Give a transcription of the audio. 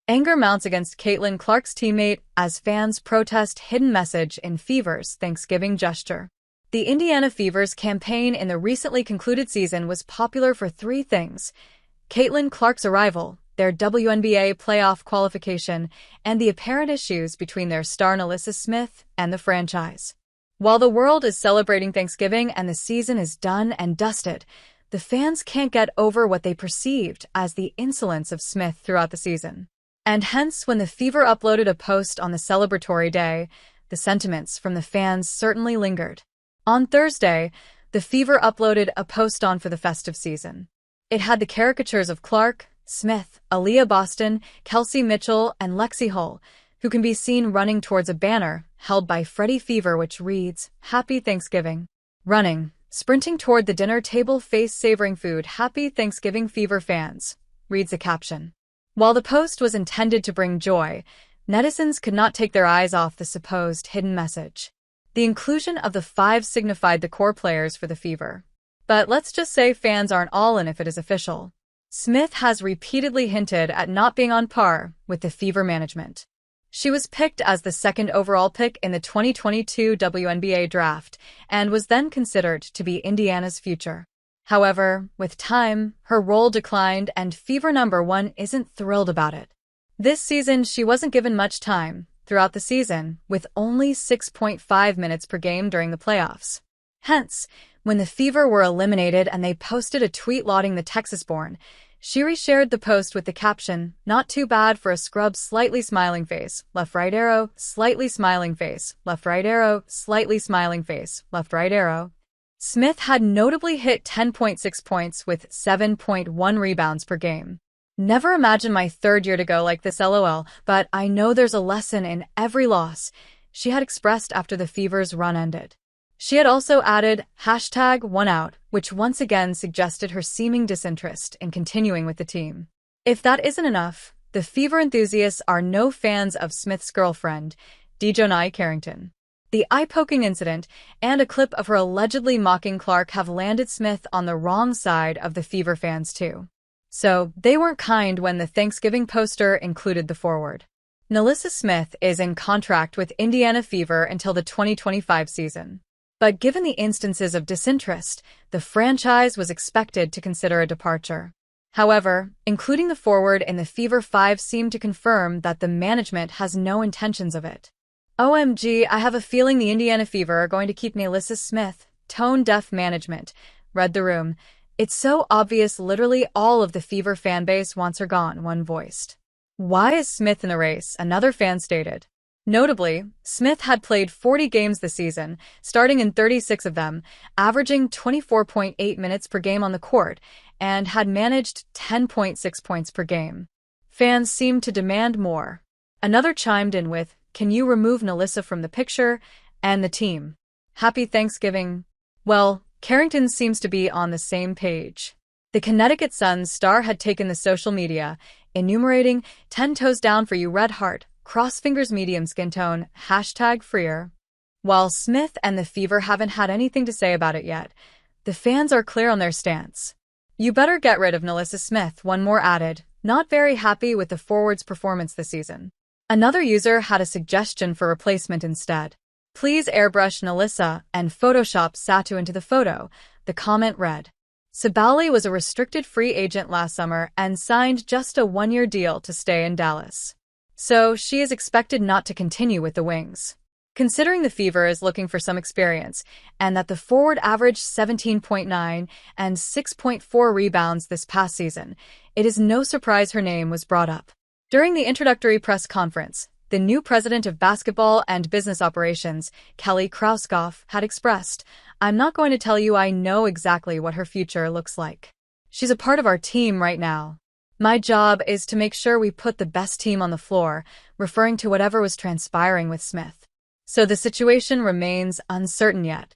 Anger mounts against Caitlin Clark's teammate as fans protest hidden message in Fever's Thanksgiving gesture. The Indiana Fever's campaign in the recently concluded season was popular for three things: Caitlin Clark's arrival, their WNBA playoff qualification, and the apparent issues between their star NaLyssa Smith and the franchise. While the world is celebrating Thanksgiving and the season is done and dusted, the fans can't get over what they perceived as the insolence of Smith throughout the season. And hence, when the Fever uploaded a post on the celebratory day, the sentiments from the fans certainly lingered. On Thursday, the Fever uploaded a post on for the festive season. It had the caricatures of Clark, Smith, Aaliyah Boston, Kelsey Mitchell, and Lexi Hull, who can be seen running towards a banner held by Freddie Fever which reads, "Happy Thanksgiving." Running, sprinting toward the dinner table face savoring food, "Happy Thanksgiving Fever fans," reads the caption. While the post was intended to bring joy, netizens could not take their eyes off the supposed hidden message. The inclusion of the five signified the core players for the Fever. But let's just say fans aren't all in if it is official. Smith has repeatedly hinted at not being on par with the Fever management. She was picked as the second overall pick in the 2022 WNBA draft and was then considered to be Indiana's future. However, with time, her role declined and Fever #1 isn't thrilled about it. This season, she wasn't given much time throughout the season, with only 6.5 minutes per game during the playoffs. Hence, when the Fever were eliminated and they posted a tweet lauding the Texas-born, she reshared the post with the caption, "Not too bad for a scrub, slightly smiling face, left right arrow, slightly smiling face, left right arrow, slightly smiling face, left right arrow." Smith had notably hit 10.6 points with 7.1 rebounds per game. "Never imagined my third year to go like this, LOL, but I know there's a lesson in every loss," she had expressed after the Fever's run ended. She had also added #1out, which once again suggested her seeming disinterest in continuing with the team. If that isn't enough, the Fever enthusiasts are no fans of Smith's girlfriend, Dejounte Carrington. The eye-poking incident and a clip of her allegedly mocking Clark have landed Smith on the wrong side of the Fever fans too. So, they weren't kind when the Thanksgiving poster included the forward. NaLyssa Smith is in contract with Indiana Fever until the 2025 season. But given the instances of disinterest, the franchise was expected to consider a departure. However, including the forward in the Fever 5 seemed to confirm that the management has no intentions of it. "OMG, I have a feeling the Indiana Fever are going to keep NaLyssa Smith, tone-deaf management," read the room. "It's so obvious literally all of the Fever fanbase wants her gone," one voiced. "Why is Smith in the race?" another fan stated. Notably, Smith had played 40 games this season, starting in 36 of them, averaging 24.8 minutes per game on the court, and had managed 10.6 points per game. Fans seemed to demand more. Another chimed in with, "Can you remove NaLyssa from the picture?" and the team. "Happy Thanksgiving." Well, Carrington seems to be on the same page. The Connecticut Sun's star had taken the social media, enumerating 10 toes down for you, red heart, cross fingers, medium skin tone, #freer. While Smith and the Fever haven't had anything to say about it yet, the fans are clear on their stance. "You better get rid of NaLyssa Smith," one more added, not very happy with the forward's performance this season. Another user had a suggestion for replacement instead. "Please airbrush NaLyssa and Photoshop Satu into the photo," the comment read. Sabally was a restricted free agent last summer and signed just a one-year deal to stay in Dallas. So she is expected not to continue with the Wings. Considering the Fever is looking for some experience, and that the forward averaged 17.9 and 6.4 rebounds this past season, it is no surprise her name was brought up. During the introductory press conference, the new president of basketball and business operations, Kelly Krauskopf, had expressed, "I'm not going to tell you I know exactly what her future looks like. She's a part of our team right now. My job is to make sure we put the best team on the floor," referring to whatever was transpiring with Smith. So the situation remains uncertain yet.